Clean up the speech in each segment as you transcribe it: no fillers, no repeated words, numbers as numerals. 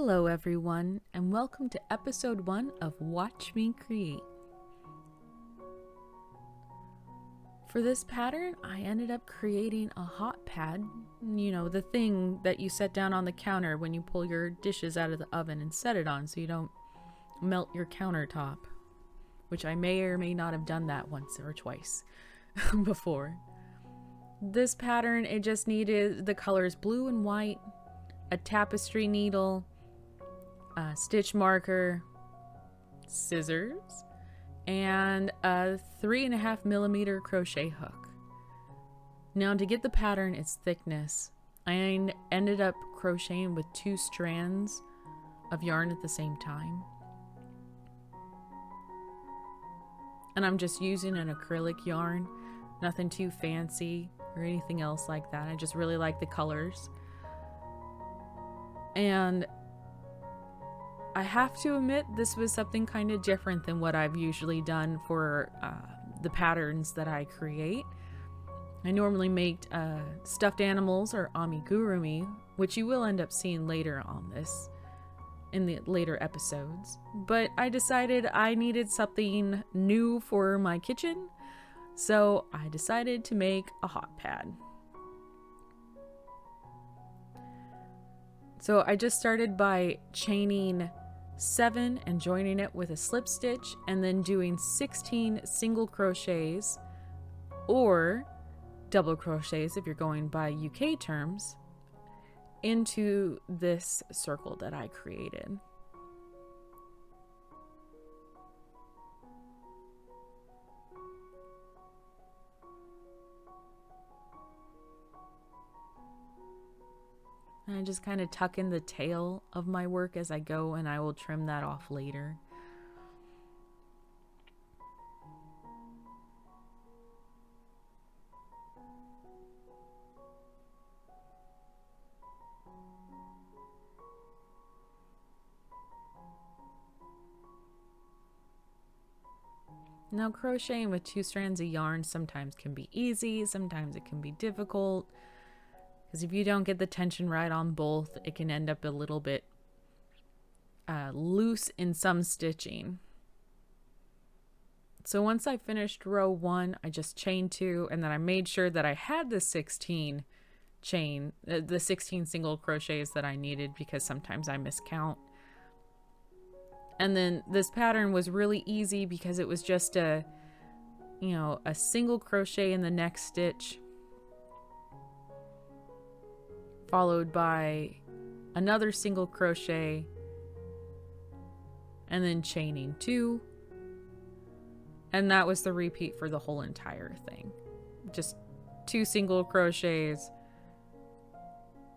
Hello everyone, and welcome to episode 1 of Watch Me Create. For this pattern, I ended up creating a hot pad, the thing that you set down on the counter when you pull your dishes out of the oven and set it on so you don't melt your countertop, which I may or may not have done that once or twice before. This pattern, it just needed the colors blue and white, a tapestry needle, a stitch marker, scissors, and a 3.5mm crochet hook. Now to get the pattern its thickness, I ended up crocheting with 2 strands of yarn at the same time. And I'm just using an acrylic yarn, nothing too fancy or anything else like that. I just really like the colors. And I have to admit, this was something kind of different than what I've usually done for the patterns that I create. I normally make stuffed animals or amigurumi, which you will end up seeing later on this in the later episodes. But I decided I needed something new for my kitchen, so I decided to make a hot pad. So I just started by chaining 7 and joining it with a slip stitch, and then doing 16 single crochets or double crochets if you're going by UK terms into this circle that I created. And I just kind of tuck in the tail of my work as I go, and I will trim that off later. Now, crocheting with 2 strands of yarn sometimes can be easy, sometimes it can be difficult. Because if you don't get the tension right on both, it can end up a little bit loose in some stitching. So once I finished row 1, I just chained 2, and then I made sure that I had the 16 single crochets that I needed, because sometimes I miscount. And then this pattern was really easy because it was just a single crochet in the next stitch, followed by another single crochet, and then chaining 2. And that was the repeat for the whole entire thing. Just 2 single crochets,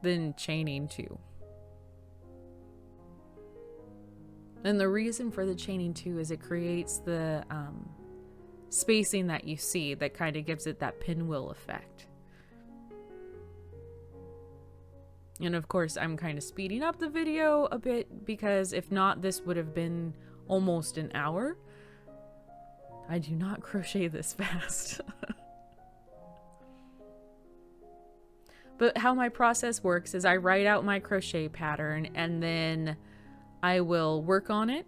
then chaining 2. And the reason for the chaining 2 is it creates the spacing that you see that kind of gives it that pinwheel effect. And of course, I'm kind of speeding up the video a bit, because if not, this would have been almost an hour. I do not crochet this fast. But how my process works is I write out my crochet pattern, and then I will work on it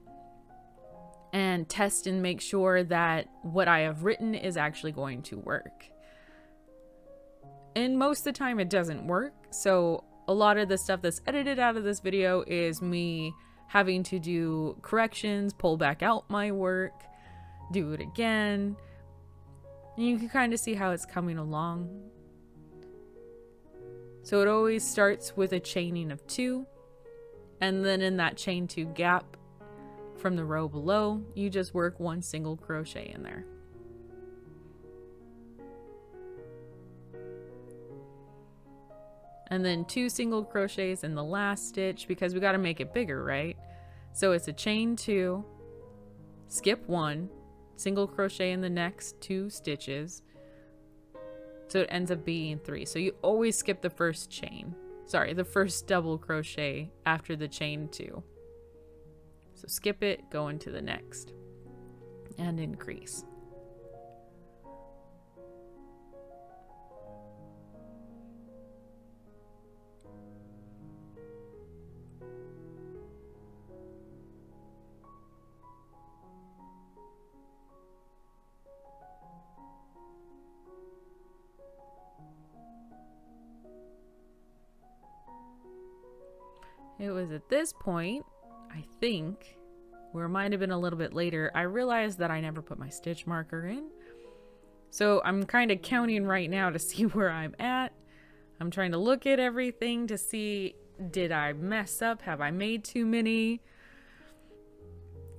and test and make sure that what I have written is actually going to work. And most of the time it doesn't work, so a lot of the stuff that's edited out of this video is me having to do corrections, pull back out my work, do it again. And you can kind of see how it's coming along. So it always starts with a chaining of 2. And then in that chain 2 gap from the row below, you just work 1 single crochet in there. And then 2 single crochets in the last stitch, because we got to make it bigger, right? So it's a chain 2, skip 1, single crochet in the next 2 stitches. So it ends up being 3. So you always skip the first double crochet after the chain 2. So skip it, go into the next, and increase. It was at this point, I think, or it might have been a little bit later, I realized that I never put my stitch marker in. So I'm kind of counting right now to see where I'm at. I'm trying to look at everything to see, did I mess up? Have I made too many?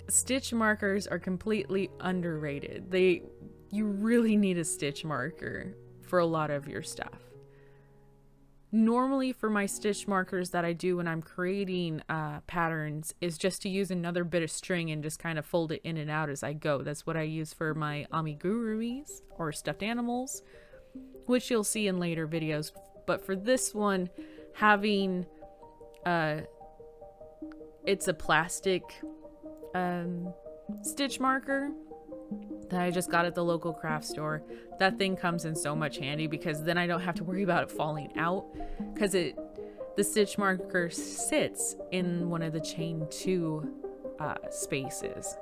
Stitch markers are completely underrated. You really need a stitch marker for a lot of your stuff. Normally for my stitch markers that I do when I'm creating patterns is just to use another bit of string and just kind of fold it in and out as I go. That's what I use for my amigurumis or stuffed animals, which you'll see in later videos. But for this one, having it's a plastic stitch marker that I just got at the local craft store. That thing comes in so much handy because then I don't have to worry about it falling out, because the stitch marker sits in one of the chain 2 spaces.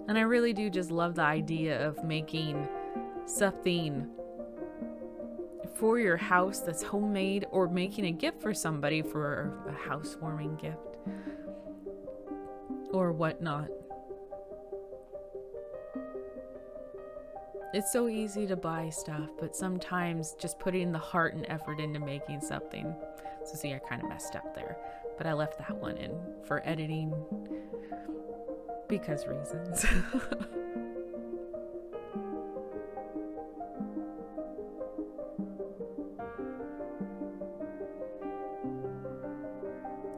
And I really do just love the idea of making something for your house that's homemade, or making a gift for somebody for a housewarming gift or whatnot. It's so easy to buy stuff, but sometimes just putting the heart and effort into making something. So see, I kind of messed up there, but I left that one in for editing because reasons.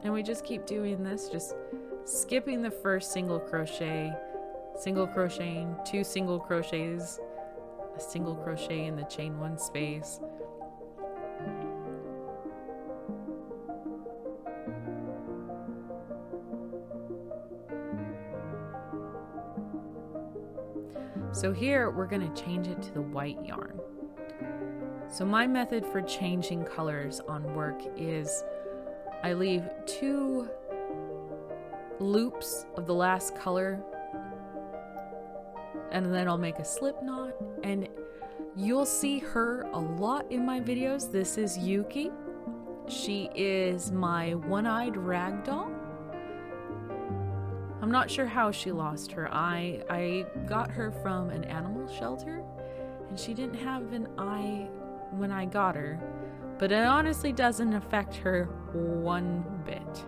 And we just keep doing this, just skipping the first single crochet, single crocheting, 2 single crochets, a single crochet in the chain 1 space. So here we're going to change it to the white yarn. So my method for changing colors on work is I leave 2 loops of the last color, and then I'll make a slip knot, and you'll see her a lot in my videos. This is Yuki. She is my one-eyed ragdoll. I'm not sure how she lost her eye. I got her from an animal shelter, and she didn't have an eye when I got her. But it honestly doesn't affect her one bit.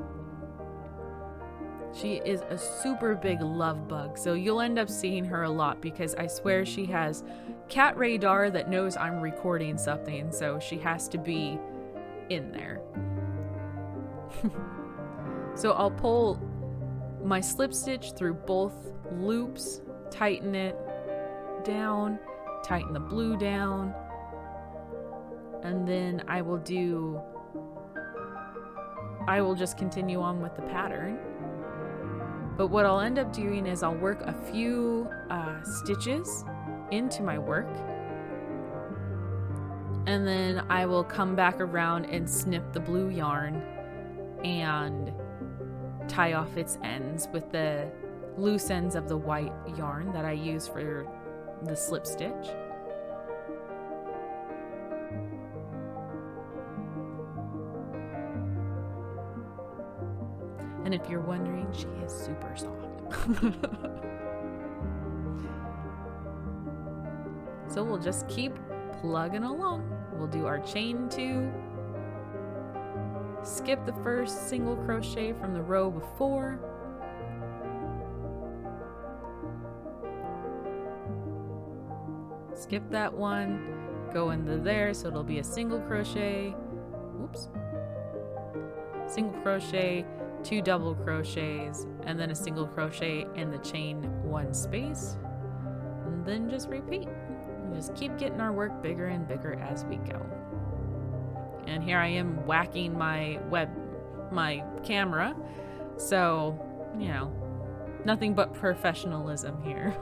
She is a super big love bug, so you'll end up seeing her a lot because I swear she has cat radar that knows I'm recording something, so she has to be in there. So I'll pull my slip stitch through both loops, tighten it down, tighten the blue down, and then I will just continue on with the pattern. But what I'll end up doing is I'll work a few stitches into my work, and then I will come back around and snip the blue yarn and tie off its ends with the loose ends of the white yarn that I use for the slip stitch. And if you're wondering, she is super soft. So we'll just keep plugging along. We'll do our chain 2, skip the first single crochet from the row before, skip that one, go into there, so it'll be a single crochet, whoops, single crochet, 2 double crochets, and then a single crochet in the chain 1 space, and then just repeat. And just keep getting our work bigger and bigger as we go. And here I am whacking my camera, so you know, nothing but professionalism here.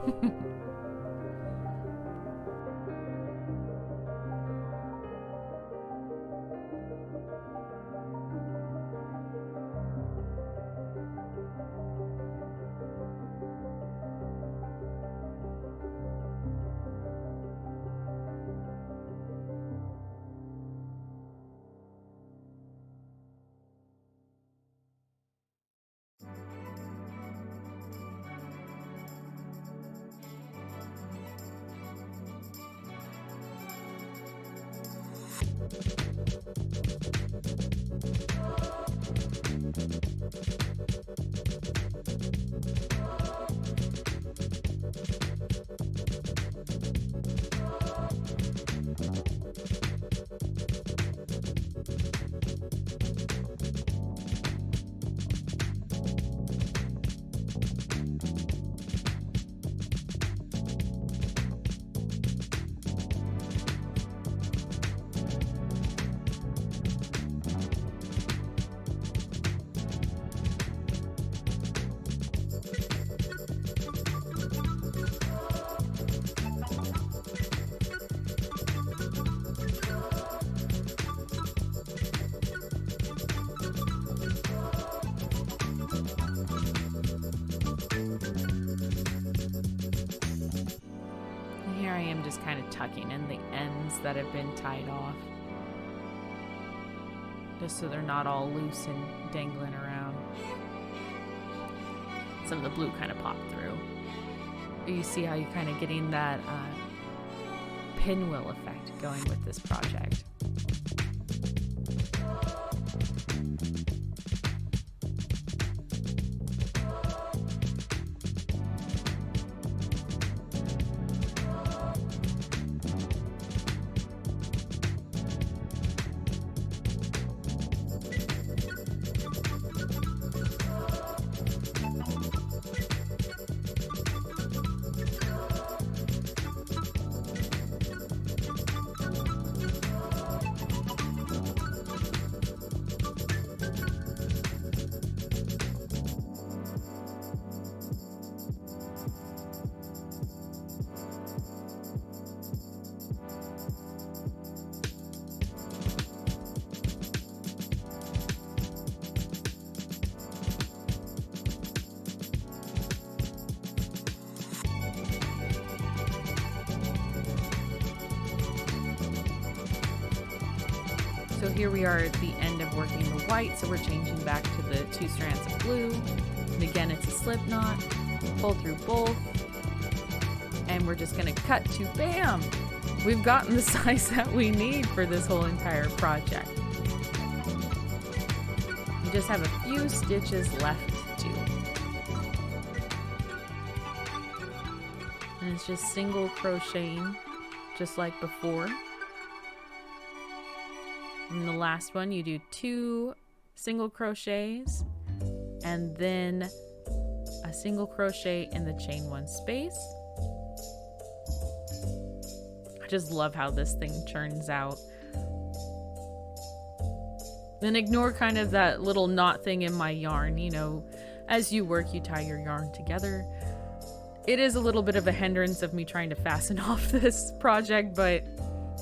I am just kind of tucking in the ends that have been tied off, just so they're not all loose and dangling around. Some of the blue kind of popped through. You see how you're kind of getting that pinwheel effect going with this project. So here we are at the end of working the white, so we're changing back to the 2 strands of blue. And again, it's a slip knot, pull through both, and we're just gonna cut to bam! We've gotten the size that we need for this whole entire project. We just have a few stitches left to do. And it's just single crocheting, just like before. In the last one, you do 2 single crochets and then a single crochet in the chain 1 space. I just love how this thing turns out. Then ignore kind of that little knot thing in my yarn. You know, as you work, you tie your yarn together. It is a little bit of a hindrance of me trying to fasten off this project, but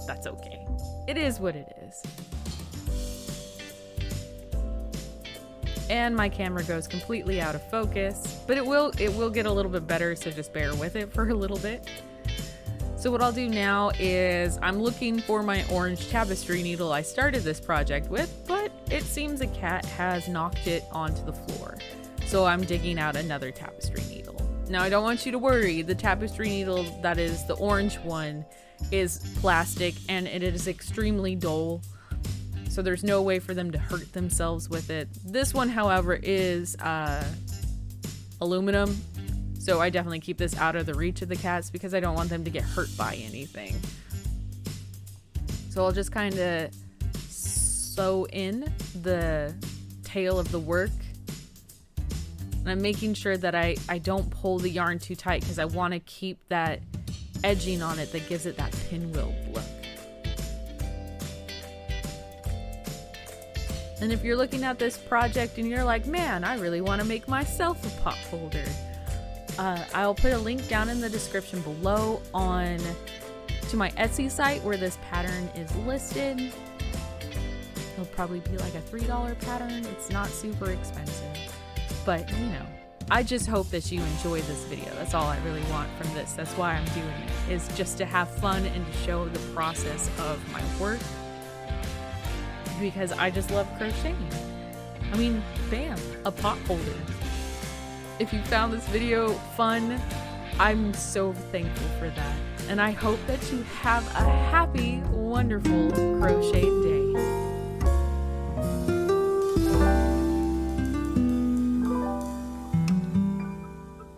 that's okay. It is what it is. And my camera goes completely out of focus, but it will get a little bit better, so just bear with it for a little bit. So what I'll do now is I'm looking for my orange tapestry needle I started this project with, but it seems a cat has knocked it onto the floor. So I'm digging out another tapestry needle. Now I don't want you to worry, the tapestry needle that is the orange one is plastic and it is extremely dull. So there's no way for them to hurt themselves with it. This one, however, is aluminum. So I definitely keep this out of the reach of the cats because I don't want them to get hurt by anything. So I'll just kind of sew in the tail of the work. And I'm making sure that I don't pull the yarn too tight because I want to keep that edging on it that gives it that pinwheel look. And if you're looking at this project and you're like, man, I really want to make myself a pot holder, I'll put a link down in the description below to my Etsy site where this pattern is listed. It'll probably be like a $3 pattern. It's not super expensive, but you know, I just hope that you enjoy this video. That's all I really want from this. That's why I'm doing it, is just to have fun and to show the process of my work. Because I just love crocheting. I mean, bam, a pot holder. If you found this video fun, I'm so thankful for that. And I hope that you have a happy, wonderful crochet day.